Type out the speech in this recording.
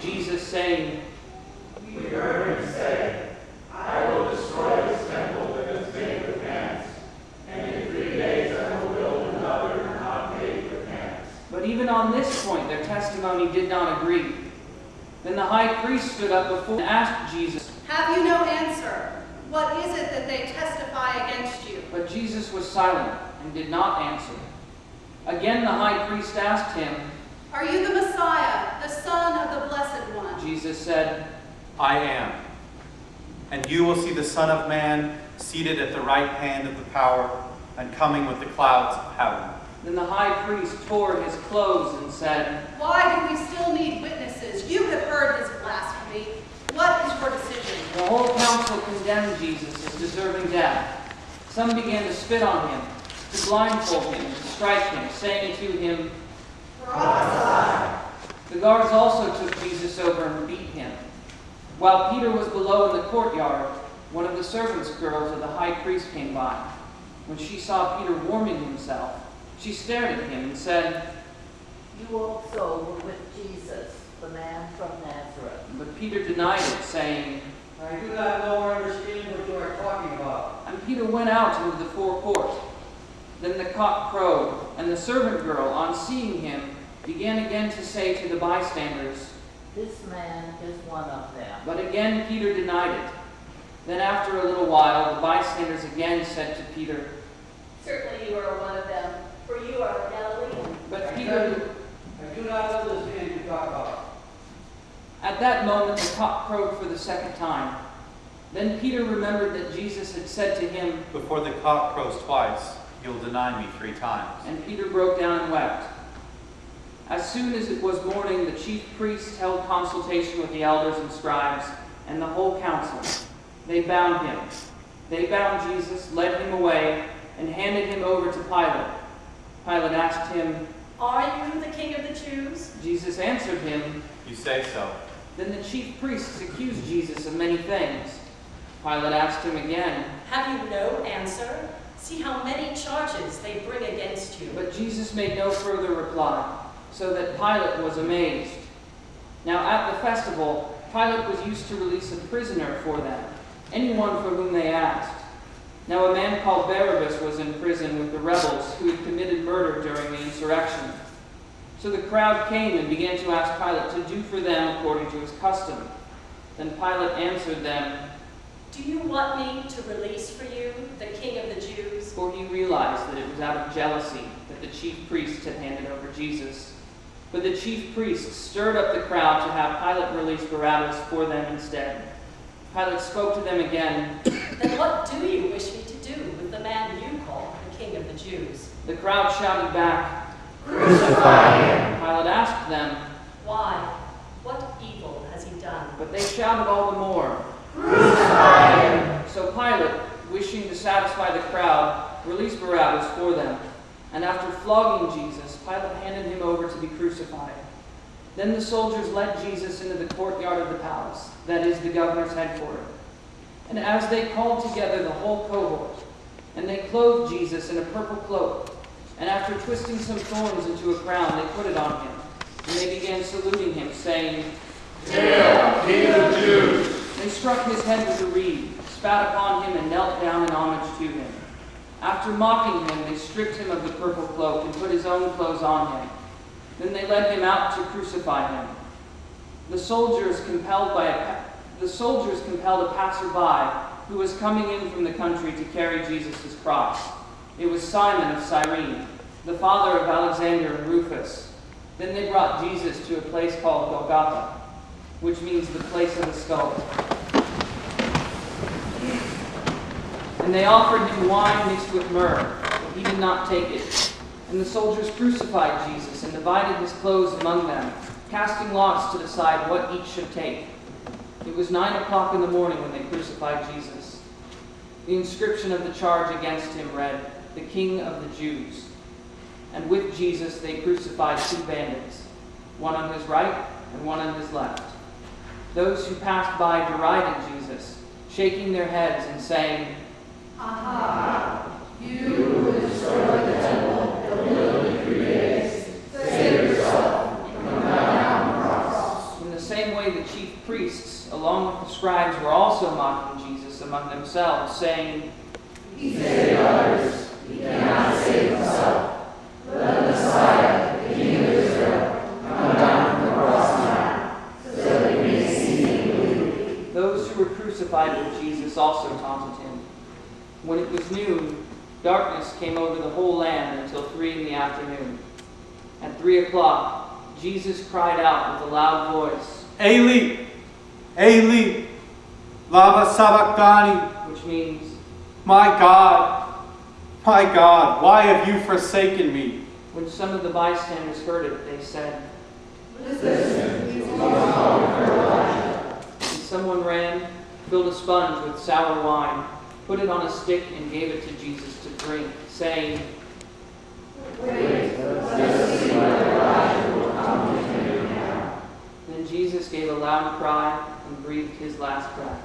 Jesus, saying, "We heard him say, I will destroy this temple that is made with hands, and in 3 days I will build another not made with hands." But even on this point their testimony did not agree. Then the high priest stood up before and asked Jesus, "Have you no answer? What is it that they testify against you?" but Jesus was silent and did not answer. Again the high priest asked him, "Are you the Messiah, the Son of the Blessed One?" Jesus said, I am. And you will see the Son of Man seated at the right hand of the power and coming with the clouds of heaven. Then the high priest tore his clothes and said, "Why do we still need witnesses? You have heard his blasphemy. What is your decision?" The whole council condemned Jesus as deserving death. Some began to spit on him, to blindfold him, and to strike him, saying to him, "Prophesy." The guards also took Jesus over and beat him. While Peter was below in the courtyard, one of the servants' girls of the high priest came by. When she saw Peter warming himself, she stared at him and said, You also were with Jesus, the man from Nazareth. but Peter denied it, saying, I do not know or understand what you are talking about. and Peter went out into the forecourt. Then the cock crowed, and the servant girl, on seeing him, began again to say to the bystanders, This man is one of them. but again Peter denied it. Then after a little while, the bystanders again said to Peter, Certainly you are one of them, for you are a Galilean. but Peter... I do not understand what you talk about. At that moment the cock crowed for the second time. Then Peter remembered that Jesus had said to him, Before the cock crows twice, you'll deny me 3 times. and Peter broke down and wept. As soon as it was morning, the chief priests held consultation with the elders and scribes and the whole council. They bound him. They bound Jesus, led him away, and handed him over to Pilate. Pilate asked him, Are you the king of the Jews? Jesus answered him. You say so. Then the chief priests accused Jesus of many things. Pilate asked him again, Have you no answer? See how many charges they bring against you. but Jesus made no further reply, so that Pilate was amazed. Now at the festival, Pilate was used to release a prisoner for them, anyone for whom they asked. Now a man called Barabbas was in prison with the rebels who had committed murder during the insurrection. So the crowd came and began to ask Pilate to do for them according to his custom. Then Pilate answered them, Do you want me to release for you the king of the Jews? for he realized that it was out of jealousy that the chief priests had handed over Jesus. But the chief priests stirred up the crowd to have Pilate release Barabbas for them instead. Pilate spoke to them again. Then what do you wish me to do with the man you call the king of the Jews? The crowd shouted back. Crucify him. Pilate asked them, Why? What evil has he done? but they shouted all the more. Crucify him. So Pilate, wishing to satisfy the crowd, released Barabbas for them. And after flogging Jesus, Pilate handed him over to be crucified. Then the soldiers led Jesus into the courtyard of the palace, that is, the governor's headquarters. And as they called together the whole cohort, and they clothed Jesus in a purple cloak, and after twisting some thorns into a crown, they put it on him. And they began saluting him, saying, Hail, King of the Jews. They struck his head with a reed, spat upon him, and knelt down in homage to him. After mocking him, they stripped him of the purple cloak and put his own clothes on him. Then they led him out to crucify him. The soldiers compelled a passerby who was coming in from the country to carry Jesus' cross. It was Simon of Cyrene, the father of Alexander and Rufus. Then they brought Jesus to a place called Golgotha, which means the place of the skull. And they offered him wine mixed with myrrh, but he did not take it. And the soldiers crucified Jesus and divided his clothes among them, casting lots to decide what each should take. It was 9 o'clock in the morning when they crucified Jesus. The inscription of the charge against him read, "The King of the Jews." And with Jesus they crucified 2 bandits, one on his right and one on his left. Those who passed by derided Jesus, shaking their heads and saying, Aha! You who destroyed the temple and built it in 3 days, save yourself and come down from the cross. In the same way way, the chief priests, along with the scribes, were also mocking Jesus among themselves, saying, He saved others, he cannot save himself. Let the Messiah, the King of Israel, come down from the cross now, so that we may see and believe. Those who were crucified with Jesus also taunted him. When it was noon, darkness came over the whole land until 3 p.m. At 3 o'clock, Jesus cried out with a loud voice, Eli, Eli, lama sabachthani, which means, my God, why have you forsaken me? when some of the bystanders heard it, they said, and someone ran, filled a sponge with sour wine, put it on a stick, and gave it to Jesus to drink, saying, Then Jesus gave a loud cry and breathed his last breath.